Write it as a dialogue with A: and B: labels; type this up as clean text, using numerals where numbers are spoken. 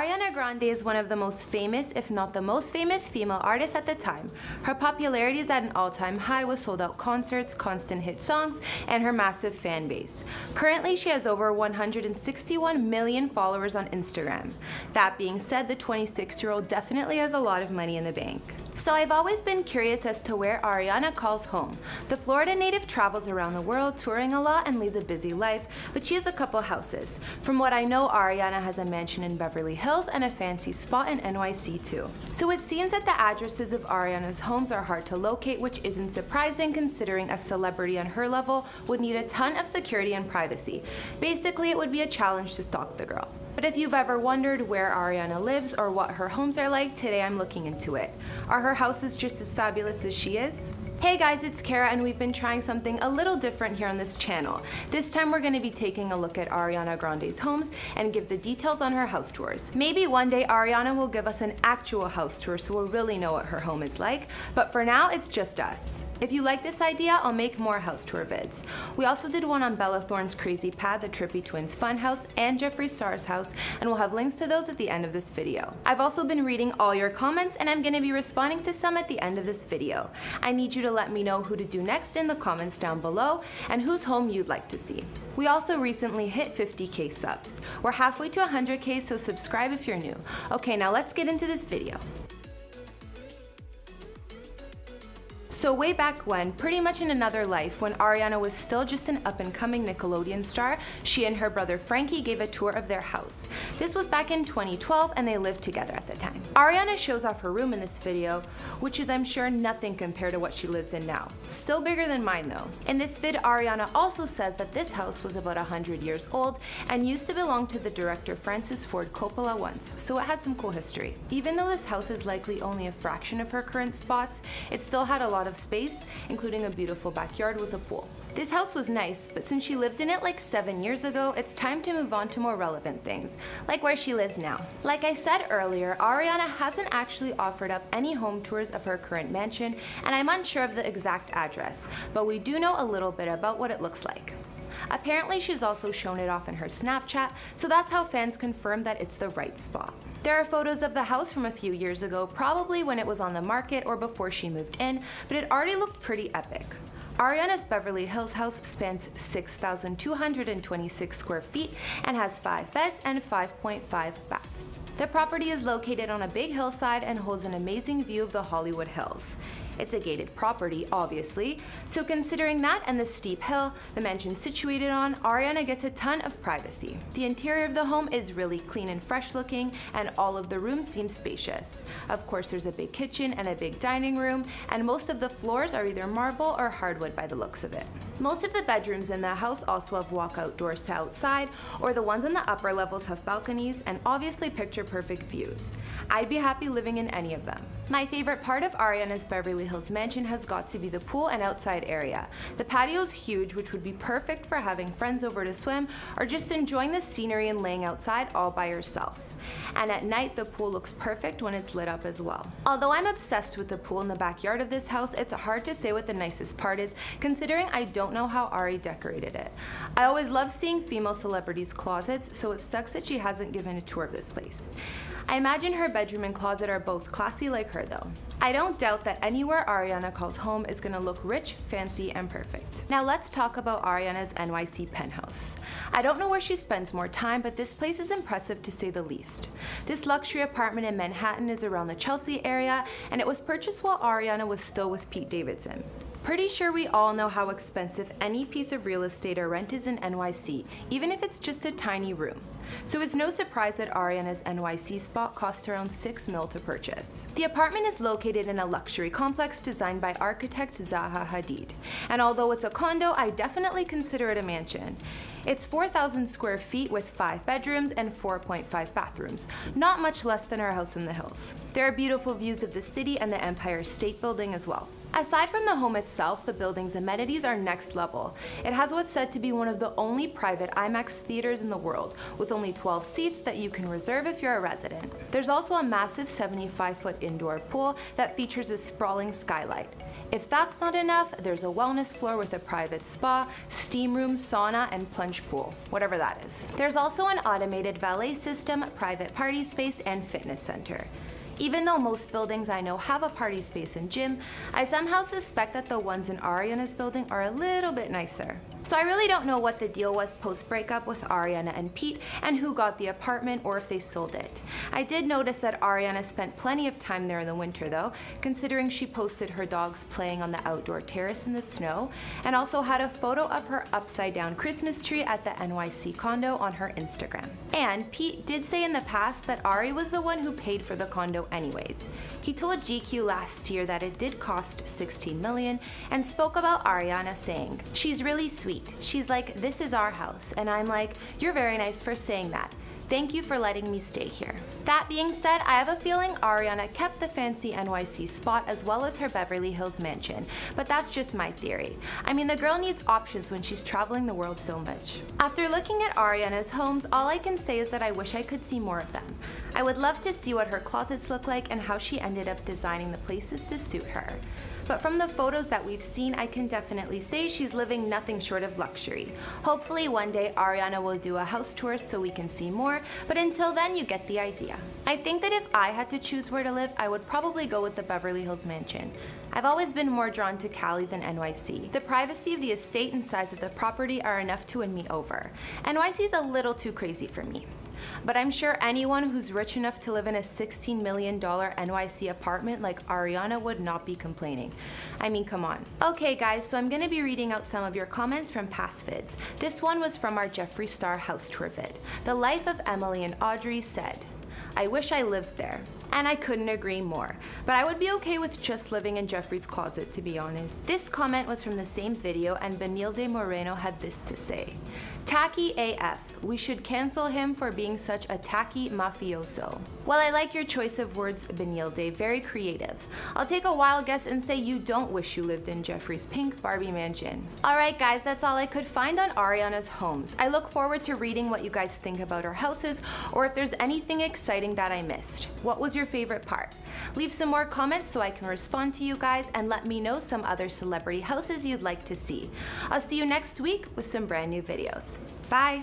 A: Ariana Grande is one of the most famous, if not the most famous, female artists at the time. Her popularity is at an all-time high with sold-out concerts, constant hit songs, and her massive fan base. Currently, she has over 161 million followers on Instagram. That being said, the 26-year-old definitely has a lot of money in the bank. So I've always been curious as to where Ariana calls home. The Florida native travels around the world, touring a lot and leads a busy life, but she has a couple houses. From what I know, Ariana has a mansion in Beverly Hills and a fancy spot in NYC too. So it seems that the addresses of Ariana's homes are hard to locate, which isn't surprising considering a celebrity on her level would need a ton of security and privacy. Basically, it would be a challenge to stalk the girl. But if you've ever wondered where Ariana lives or what her homes are like, today I'm looking into it. Are her houses just as fabulous as she is? Hey guys, it's Kara and we've been trying something a little different here on this channel. This time we're going to be taking a look at Ariana Grande's homes and give the details on her house tours. Maybe one day Ariana will give us an actual house tour so we'll really know what her home is like, but for now it's just us. If you like this idea, I'll make more house tour vids. We also did one on Bella Thorne's Crazy Pad, the Trippy Twins Funhouse, and Jeffree Star's house, and we'll have links to those at the end of this video. I've also been reading all your comments and I'm going to be responding to some at the end of this video. I need you to let me know who to do next in the comments down below and whose home you'd like to see. We also recently hit 50k subs. We're halfway to 100k, so subscribe if you're new. Okay, now let's get into this video. So way back when, pretty much in another life, when Ariana was still just an up-and-coming Nickelodeon star, she and her brother Frankie gave a tour of their house. This was back in 2012 and they lived together at the time. Ariana shows off her room in this video, which is I'm sure nothing compared to what she lives in now. Still bigger than mine though. In this vid, Ariana also says that this house was about 100 years old and used to belong to the director Francis Ford Coppola once, so it had some cool history. Even though this house is likely only a fraction of her current spots, it still had a lot of space, including a beautiful backyard with a pool. This house was nice, but since she lived in it like 7 years ago, it's time to move on to more relevant things, like where she lives now. Like I said earlier, Ariana hasn't actually offered up any home tours of her current mansion, and I'm unsure of the exact address, but we do know a little bit about what it looks like. Apparently she's also shown it off in her Snapchat, so that's how fans confirm that it's the right spot. There are photos of the house from a few years ago, probably when it was on the market or before she moved in, but it already looked pretty epic. Ariana's Beverly Hills house spans 6,226 square feet and has 5 beds and 5.5 baths. The property is located on a big hillside and holds an amazing view of the Hollywood Hills. It's a gated property, obviously, so considering that and the steep hill the mansion's situated on, Ariana gets a ton of privacy. The interior of the home is really clean and fresh looking, and all of the rooms seem spacious. Of course, there's a big kitchen and a big dining room, and most of the floors are either marble or hardwood by the looks of it. Most of the bedrooms in the house also have walkout doors to outside, or the ones in the upper levels have balconies and obviously picture-perfect views. I'd be happy living in any of them. My favorite part of Ariana's Beverly Hills mansion has got to be the pool and outside area. The patio's huge, which would be perfect for having friends over to swim or just enjoying the scenery and laying outside all by yourself. And at night, the pool looks perfect when it's lit up as well. Although I'm obsessed with the pool in the backyard of this house, it's hard to say what the nicest part is, considering I don't know how Ari decorated it. I always love seeing female celebrities' closets, so it sucks that she hasn't given a tour of this place. I imagine her bedroom and closet are both classy like her though. I don't doubt that anywhere Ariana calls home is gonna look rich, fancy, and perfect. Now let's talk about Ariana's NYC penthouse. I don't know where she spends more time, but this place is impressive to say the least. This luxury apartment in Manhattan is around the Chelsea area, and it was purchased while Ariana was still with Pete Davidson. Pretty sure we all know how expensive any piece of real estate or rent is in NYC, even if it's just a tiny room. So it's no surprise that Ariana's NYC spot cost around $6 million to purchase. The apartment is located in a luxury complex designed by architect Zaha Hadid. And although it's a condo, I definitely consider it a mansion. It's 4,000 square feet with 5 bedrooms and 4.5 bathrooms, not much less than our house in the hills. There are beautiful views of the city and the Empire State Building as well. Aside from the home itself, the building's amenities are next level. It has what's said to be one of the only private IMAX theaters in the world, with only 12 seats that you can reserve if you're a resident. There's also a massive 75-foot indoor pool that features a sprawling skylight. If that's not enough, there's a wellness floor with a private spa, steam room, sauna, and plunge pool, whatever that is. There's also an automated valet system, private party space, and fitness center. Even though most buildings I know have a party space and gym, I somehow suspect that the ones in Ariana's building are a little bit nicer. So I really don't know what the deal was post-breakup with Ariana and Pete and who got the apartment or if they sold it. I did notice that Ariana spent plenty of time there in the winter though, considering she posted her dogs playing on the outdoor terrace in the snow and also had a photo of her upside down Christmas tree at the NYC condo on her Instagram. And Pete did say in the past that Ari was the one who paid for the condo anyways. He told GQ last year that it did cost $16 million and spoke about Ariana saying, "She's really sweet. She's like, this is our house." And I'm like, "You're very nice for saying that. Thank you for letting me stay here." That being said, I have a feeling Ariana kept the fancy NYC spot as well as her Beverly Hills mansion, but that's just my theory. I mean, the girl needs options when she's traveling the world so much. After looking at Ariana's homes, all I can say is that I wish I could see more of them. I would love to see what her closets look like and how she ended up designing the places to suit her. But from the photos that we've seen, I can definitely say she's living nothing short of luxury. Hopefully one day Ariana will do a house tour so we can see more, but until then you get the idea. I think that if I had to choose where to live, I would probably go with the Beverly Hills mansion. I've always been more drawn to Cali than NYC. The privacy of the estate and size of the property are enough to win me over. NYC is a little too crazy for me. But I'm sure anyone who's rich enough to live in a $16 million NYC apartment like Ariana would not be complaining. I mean, come on. Okay guys, so I'm gonna be reading out some of your comments from past vids. This one was from our Jeffree Star house tour vid. The Life of Emily and Audrey said, "I wish I lived there." And I couldn't agree more. But I would be okay with just living in Jeffree's closet, to be honest. This comment was from the same video and Benilde Moreno had this to say. "Tacky AF. We should cancel him for being such a tacky mafioso." Well, I like your choice of words, Benilde. Very creative. I'll take a wild guess and say you don't wish you lived in Jeffree's pink Barbie mansion. Alright guys, that's all I could find on Ariana's homes. I look forward to reading what you guys think about her houses or if there's anything exciting that I missed. What was your favorite part? Leave some more comments so I can respond to you guys and let me know some other celebrity houses you'd like to see. I'll see you next week with some brand new videos. Bye!